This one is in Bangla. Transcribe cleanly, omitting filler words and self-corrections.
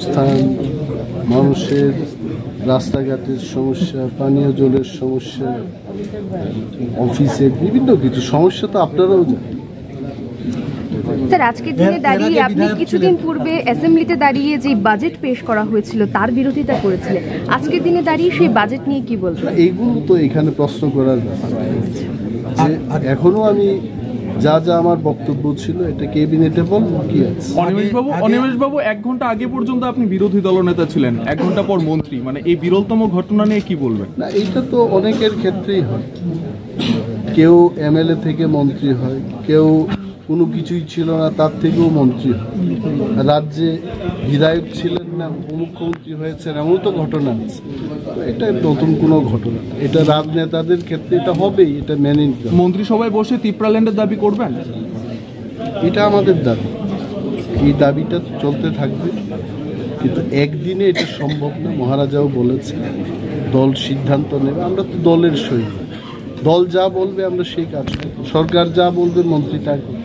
স্থান, মানুষের রাস্তাঘাটের সমস্যা, পানীয় জলের সমস্যা, অফিসের বিভিন্ন কিছু সমস্যা তো আপনারাও জানেন। স্যার, আজকের দিনে দাঁড়িয়ে আপনি কিছুদিন পূর্বে অ্যাসেম্বলিতে দাঁড়িয়ে যে বাজেট পেশ করা হয়েছিল তার বিরোধিতা করেছিলেন, আজকের দিনে দাঁড়িয়ে সেই বাজেট নিয়ে কি বলবেন? এইগুলো তো এখানে প্রশ্ন করার ব্যাপার। এখনো আমি যা যা আমার বক্তব্য ছিল এটা ক্যাবিনেটে বলবো কি আছে। অনিমেষ বাবু 1 ঘন্টা আগে পর্যন্ত আপনি বিরোধী দলনেতা ছিলেন, 1 ঘন্টা পর মন্ত্রী, মানে এই বিরলতম ঘটনা নিয়ে কি বলবেন? না, এটা তো অনেকের ক্ষেত্রেই হয়। কেউ এমএলএ থেকে মন্ত্রী হয়, কেউ কোনো কিছুই ছিল না তার থেকেও মন্ত্রী হয়, রাজ্যে বিধায়ক ছিলেন না উপমুখ্যমন্ত্রী হয়েছেন, এমন তো ঘটনা আছে। এটা নতুন কোনো ঘটনা, এটা রাজনেতাদের ক্ষেত্রে এটা হবেই, এটা মেনে নিতে হবে। মন্ত্রিসভায় বসে তিপ্রাল্যান্ডের দাবি করবেন? এটা আমাদের দাবি, এই দাবিটা চলতে থাকবে, কিন্তু একদিনে এটা সম্ভব না। মহারাজাও বলেছে দল সিদ্ধান্ত নেবে, আমরা তো দলের সৈনিক, দল যা বলবে আমরা সেই কাজ করব, সরকার যা বলবে মন্ত্রী তাই করবে।